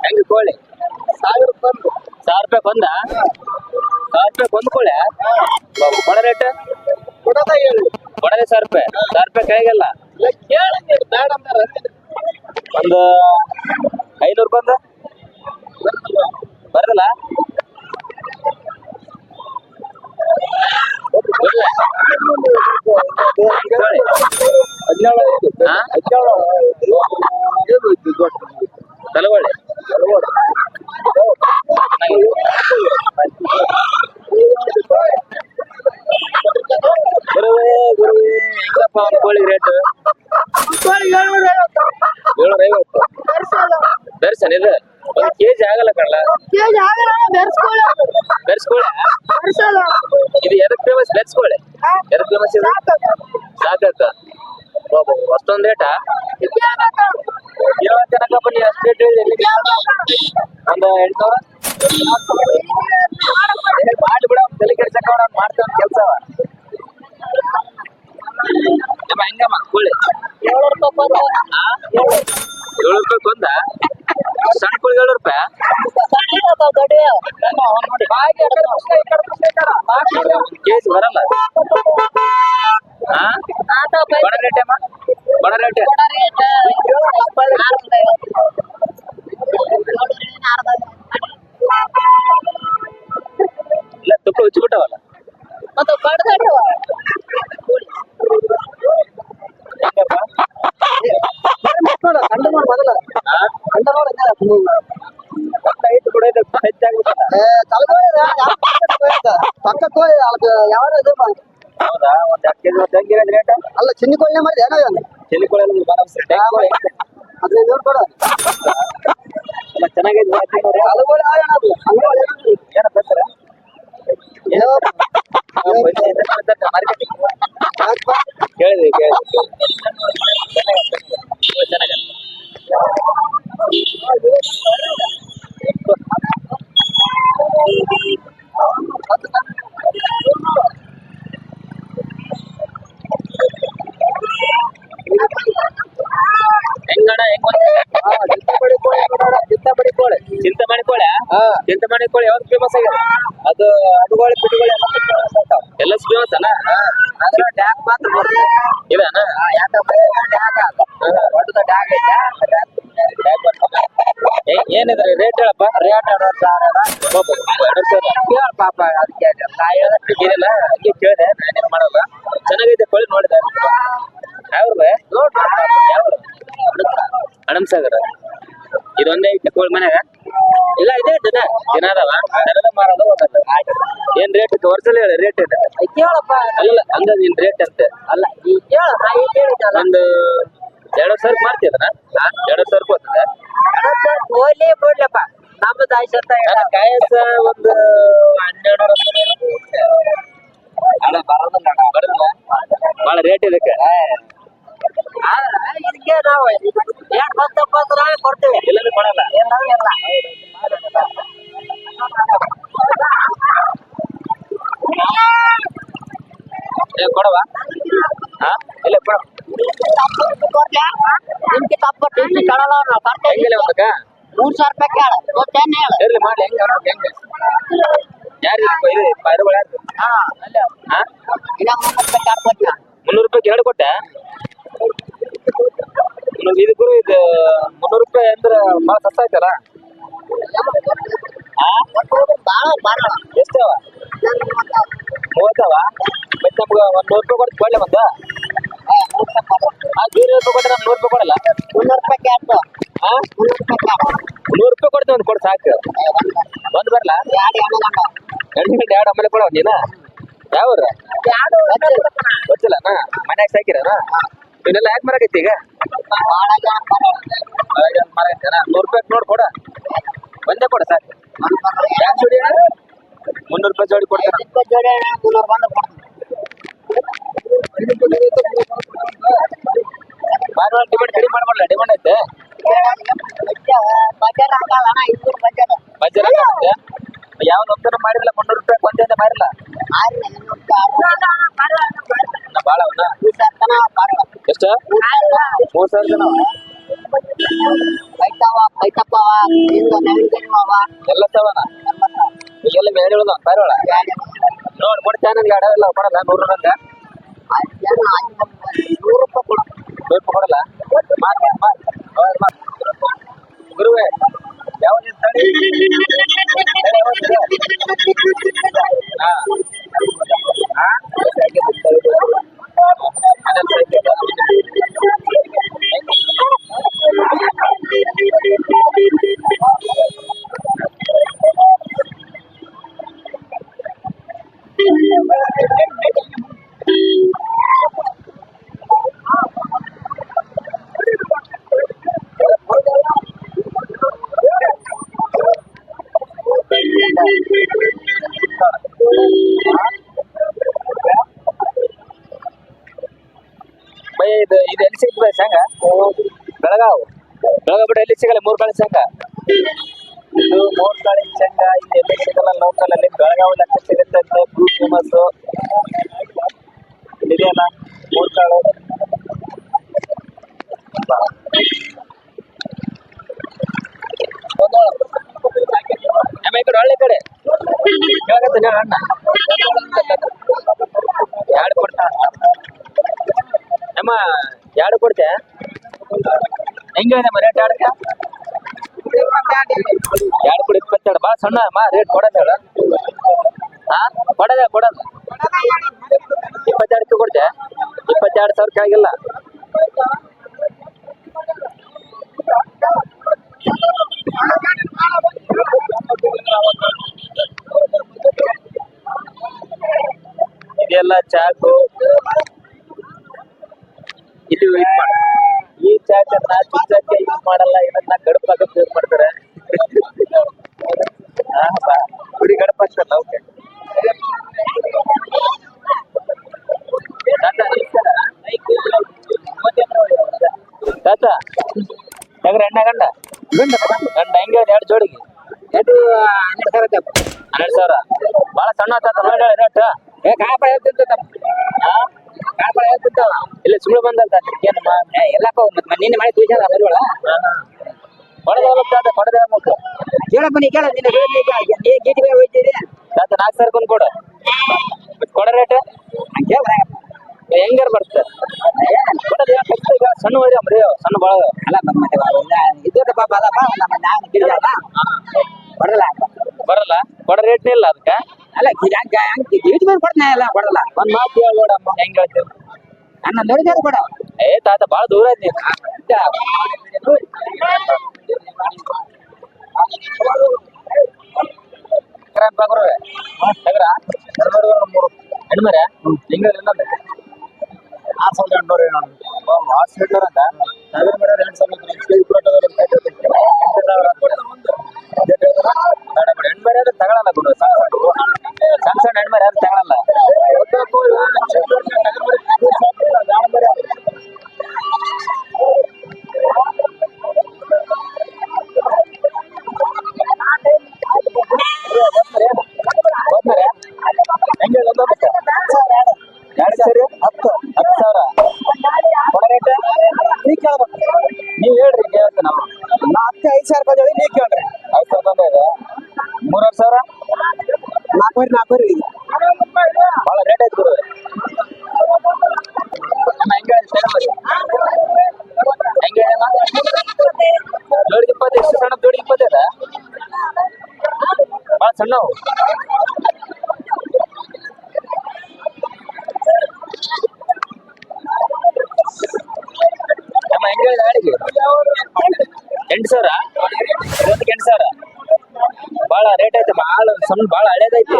ಹೆಂಗ್ ಕೋಳಿ 1000 ರೂಪಾಯಿ ಬಂದ 1000 ರೂಪಾಯಿ ಬಂದ್ ಕೋಳಿ ಕೊಡ ರೇಟ್ ಕೊಡದೆ 1000 ರೂಪಾಯಿ ಕೆಳಗೆಲ್ಲ ಒಂದು 500 ಬಂದ ಬರಲ್ಲ ತಲವಾಳೆ ಹೆಂಗಪ್ಪ ಕೋಳಿ ರೇಟ್ 750 ಬೆರ್ಸನ್ ಇದು ಒಂದು ಕೆಜಿ ಆಗಲ್ಲ ಕಣ್ಣ ಬೆರ್ಸ್ಕೋಳಿ ಇದು ಎದಕ್ ಫೇಮಸ್ ಬೆರ್ಸ್ಕೋಳಿ ಎದಕ್ ಫೇಮಸ್ ಇದು ಸಾಕಕ್ಕ ಅಷ್ಟೊಂದು ರೇಟಾ ತನಕ ಬನ್ನಿ ಅಷ್ಟು ರೇಟ್ ಹೇಳಿ ಒಂದು 800 ಮಾಡಿ ಬಿಡ ತಲೆ ಕೆಡ್ಸಕ್ಕ ಮಾಡ್ತಾವ ಕೆಲಸ ಹೆಂಗಮ್ಮ ಕೋಳಿ 700 ರೂಪಾಯಿ ಕೊಂದ ಸಣ್ಣ ಕೋಳಿ 700 ರೂಪಾಯಿ ಕೆಜಿ ಬರಲ್ಲ ಬಡ ರೇಟ್ ಅಮ್ಮ ಬಡ ರೇಟ್ ಇಲ್ಲ ತುಪ್ಪ ಹಚ್ಚಿಬಿಟ್ಟವಲ್ಲ ಮತ್ತೆ ಹೌದಾ ಒಂದ್ 2 ಕೆಜಿ ಹೆಂಗಿರೋದು ರೇಟ್ ಅಲ್ಲ ಚಿನ್ನಿ ಕೋಳಿನೇ ಮಾಡಿದೆ ಚೆಲ್ಲಿ ಕೋಳಿ 1500 ಕೊಡು ಎಲ್ಲ ಚೆನ್ನಾಗೈತೆ ಏನ ಬರ್ತಾರ ಕೇಳಿದ್ವಿ ಚೆನ್ನಾಗ ಹೆಂಗಣ ಚಿಂತಾಮಣಿ ಕೋಳಿ ಯಾವ್ದು ಫೇಮಸ್ ಆಗಿದೆ ಅದು ಅಡುಗೋಳಿ ಪಿಡುಗೋಳಿ ಎಲ್ಲ ಫೇಮಸ್ ಅಣ್ಣ ಟ್ಯಾಗ್ ಮಾತ್ರ ಇದಣ್ಣ ಏನಿದ್ರಿ ರೇಟ್ ಹೇಳಪ್ಪ ರೇಟ್ 2000 ಪಾಪ ಅದಕ್ಕೆ ಏನಿಲ್ಲ ಹಂಗೆ ಕೇಳಿದೆ ನಾನೇನ್ ಮಾಡಲ್ಲ ಚೆನ್ನಾಗೈತೆ ಕೋಳಿ ನೋಡಿದೆ ಯಾವ ಹಣಮಸಾಗರ ಇದೊಂದೇ ಐತೆ ಕೋಳಿ ಮನ್ಯಾಗ ಇಲ್ಲ ಇದೆ ದಿನ ಅದಾವ ದನದ ಮಾರೋದು ಏನ್ ರೇಟ್ ವರ್ಷ ಹೇಳಿ ರೇಟ್ ಇದೆ ಕೇಳಪ್ಪ ಅಲ್ಲ ಅಂದ ನಿನ್ ರೇಟ್ ಅಂತ ಅಲ್ಲ ಈ ಕೇಳ ಒಂದು 2000 ಮಾಡ್ತಿದನ 2000 ಹೋಗ್ತದೆ ಕೋಲಿ ಬಿಡ್ಲಪ್ಪ ನಮ್ದು ಆಯ್ಸತ್ತ ಕಾಯಸ ಒಂದು 1200 ಬರಲ್ಲ ಬಹಳ ರೇಟ್ ಇದಕ್ಕೆ ಇದಕ್ಕೆ ನಾವು ಏನ್ ಬಂತಪ್ಪ ಅಂದ್ರೆ ಕೊಡ್ತೀವಿ ಇಲ್ಲಂದ್ರೆ ಕೊಡಲ್ಲ ಕೊಡವಾ ಹಾ ಇಲ್ಲ ಕೊಡ ನಿಮ್ಗೆ ತಪ್ಪ ಕಳಲ್ಲ ನಾವು ಬರ್ತಾ ಹೆಂಗಿಲ್ಲ ಒಂದಕ್ಕ 3000 ರೂಪಾಯಿ ಕೇಳ ಗೊತ್ತೇನು ಹೇಳು ಇರ್ಲಿ ಮಾಡ್ಲಿ ಹೆಂಗ ಯಾರು ಪೈರುಗಳು ಯಾರು ಹಾ ಇನ್ನ 300 ರೂಪಾಯಿ 300 ರೂಪಾಯಿ ಎರಡು ಕೊಟ್ಟೆ ಇದಕ್ಕೂ ಇದು 300 ರೂಪಾಯಿ ಅಂದ್ರೆ ಭಾಳ ಸಸ್ತ ಆಯ್ತಲ್ಲ ಎಷ್ಟವ 30 ಮತ್ತೆ ನಮ್ಗೆ ಒಂದು 100 ರೂಪಾಯಿ ಕೊಡ್ತು ಒಳ್ಳೆ ಬಂದ ಬೇರೆ ರೂಪಾಯಿ ಕೊಟ್ಟರೆ ನಮ್ಗೆ 100 ರೂಪಾಯಿ ಕೊಡಲ್ಲ 300 ರೂಪಾಯಿ ಕ್ಯಾಟ್ ಹಾ 100 ರೂಪಾಯಿ ಕೊಡ್ತೀವಿ ಒಂದು ಕೊಡು ಸಾಕು ಬಂದು ಬರಲ್ಲ ಎರಡು ಆಮೇಲೆ ಕೊಡವ ನೀನ ಯಾವ್ರ ಗೊತ್ತಿಲ್ಲನಾ ಮನ್ಯಾಗ ಸಾಕಿರನಾ ಇವನ್ನೆಲ್ಲ ಯಾಕೆ ಮರಕೈತಿ ಈಗ ಮರಕೈತೇನ 100 ರೂಪಾಯಿ ನೋಡಿ ಕೊಡ ಒಂದೇ ಕೊಡ ಸಾಕು ಯಾಕೆ ಜೋಡಿ 300 ರೂಪಾಯಿ ಜೋಡಿ ಕೊಡ್ತಾನೆ ಡಿಮಾಂಡ್ ಕಡಿಮೆ ಮಾಡ್ಬಾರ್ಲ ಡಿಮಾಂಡ್ ಐತೆ ಬಜಾರ್ ಯಾವ ಒತ್ತಡ ಮಾಡಿರಲ್ಲ 300 ರೂಪಾಯಿ ಒಂದೇ ಮಾಡಿರಲ್ಲ ಭಾಳ ಅವನ ಎಷ್ಟು 3000 ಜನ ಬೈತಾವ ಬೈತಪ್ಪವ ನಿಂದ ನವಿಲ್ಗಣ್ಣವ ಎಲ್ಲ ತವನ ಈಗೆಲ್ಲ ಬೇರೆ ಹೇಳುದ ಬೇರೆ ನೋಡ್ ಕೊಡ್ತೇನೆ ನನ್ಗೆ ಅಡವೆಲ್ಲ ಕೊಡಲ್ಲ 100 ರೂಪಾಯಿ ಜನ 100 ರೂಪಾಯಿ ಕೊಡು. 100 ರೂಪಾಯಿ ಕೊಡಲ್ಲ ಗುರುವೆ ಯಾವ ತಳಿ ಹಾ ಹಾ ಬೈ ಇದು ಎಲ್ಲಿ ಸಿಗ್ತದೆ ಶೇಂಗ ಬೆಳಗಾವ್ ಬಿಟ್ಟು ಎಲ್ಲಿ ಸಿಗಲ್ಲ 3 ಕಾಳಿ ಶೇಂಗ ಇದು 3 ಕಾಳಿ ಶೇಂಗ ಇಲ್ಲಿ ಎಲ್ಲಿ ಸಿಗಲ್ಲ ಲೋಕಲ್ ಅಲ್ಲಿ ಬೆಳಗಾವ್ ಲಕ್ಷ ಸಿಗುತ್ತೆ ಅಂತ ಫೇಮಸ್ ಇದೆಯಲ್ಲ 3 ಕಾಳು ಈ ಕಡೆ ಹಳ್ಳಿ ಕಡೆ ಕೇಳಕತ್ತ ಅಣ್ಣ 2 ಕೊಡ್ತಾ ಅಮ್ಮ 2 ಕೊಡ್ತೆ ಹೆಂಗಿದೆ ರೇಟ್ 2 ಕೊಡಿ 22 ಬಾ ಸಣ್ಣ ಮಾ ರೇಟ್ ಕೊಡೋದು ಹಾ ಕೊಡೋದು 22 ಕೊಡ್ತೆ 22,000 ಕೆಳಗಿಲ್ಲ ಇದೆಲ್ಲ ಚಾಕು ಇಲ್ಲಿ ಯೂಸ್ ಮಾಡ ಈ ಚಾಕನ್ನ ಚುಚ್ಚಕ್ಕೆ ಯೂಸ್ ಮಾಡಲ್ಲ ಇದನ್ನ ಗಡಪಾಗಕ್ಕೆ ಯೂಸ್ ಮಾಡ್ತಾರೆ ಗುಡಿ ಗಡಪ ಆಗ್ತಲ್ಲ ಓಕೆ ತಾತ ತಗ್ರ ಎಣ್ಣ ಗಂಡ ಹೆಂಗೆ 2 ಜೋಡಿಗೆ ಅದು 12,000 ಭಾಳ ಸಣ್ಣ ತಾತ ನೋಡಿ ರೇಟ್ ಕಾಪ ಹೇಳ್ತಿರ್ತ ಕಾಪ ಹೇಳ್ತಿರ್ತಾವ ಇಲ್ಲಿ ಸುಮ್ಮನೆ ಬಂದಂತ ಏನಮ್ಮ ಎಲ್ಲಪ್ಪ ಮತ್ತೆ ನಿನ್ನೆ ಮಾಡಿ ತೂಜಾರ ಬರುವಳ ಕೊಡದೆ ಮಕ್ಕಳು ಕೇಳಪ್ಪ ನೀ ಕೇಳ ನಿನ್ನ ನೀ ಗೀಟಿ ಮೇಲೆ ಹೋಯ್ತಿದೆ ತಾತ 4,000 ಕೊಂದು ಕೊಡು ಕೊಡ ರೇಟ್ ಹೆಂಗಾರ ಬರುತ್ತೆ ಕೊಡೋದು ಈಗ ಸಣ್ಣ ವೈರ ಮರಿ ಸಣ್ಣ ಭಾಳ ಅಲ್ಲ ಮತ್ತೆ ಇದ್ದೋಟ ಪಾಪ ಅದಪ್ಪ ನಮ್ಮ ನಾನು ಗಿಡಲ್ಲ ಕೊಡಲ್ಲ ಬರಲ್ಲ ಕೊಡ ರೇಟ್ನೇ ಇಲ್ಲ ಅದಕ್ಕೆ ಅಲ್ಲ ಗೀಟಿ ಮೇಲೆ ಕೊಡ್ತಾನೆ ಅಲ್ಲ ಕೊಡಲ್ಲ ಒಂದ್ ಮಾತು ಹೇಳ್ಬೋಡಮ್ಮ ಹೆಂಗ್ ಹೇಳ್ತೀವಿ ನನ್ನ ನೋಡಿದಾರೆ ಕೊಡ ಏ ತಾತ ಭಾಳ ದೂರ ಐತಿ ಹೆಣ್ಮರೆ ಹಿಂಗ 6,800 ಅಂತ ಹೆಣ್ಮರೆ ಅದು ತಗೊಳಲ್ಲ ಗುರು ಸಣ್ಣ ಹೆಣ್ಮರೆ ಅದು ತಗೊಳಲ್ಲ ಹೆಂಗೆ 2,000 10,000 ಕೊಡ ರೇಟ್ ನೀವು ಹೇಳ್ರಿ ಕೇಳ್ತ ನಾವು 5,000 ರೂಪಾಯಿ ನೀ ಕೇಳ್ರಿ 5,000 ಬಂದಿದೆ 3,500 4 ಭಾಳ ರೇಟ್ ಐತಿ ಗುರು ಹೆಂಗೆ ಹೆಂಗೆ ಜೋಡಿಗೆ 20 ಎಷ್ಟು ಸಣ್ಣ ಜೋಡಿಗೆ 20 ಇದೆ ಭಾಳ ಸಣ್ಣವು ನಮ್ಮ ಹೆಂಗೆ ಗಾಡಿಗೆ 8,000 ಇದೊಂದಕ್ಕೆ 8,000 ಭಾಳ ರೇಟ್ ಐತೆ ಭಾಳ ಸಣ್ಣ ಭಾಳ ಹಳೇದೈತಿ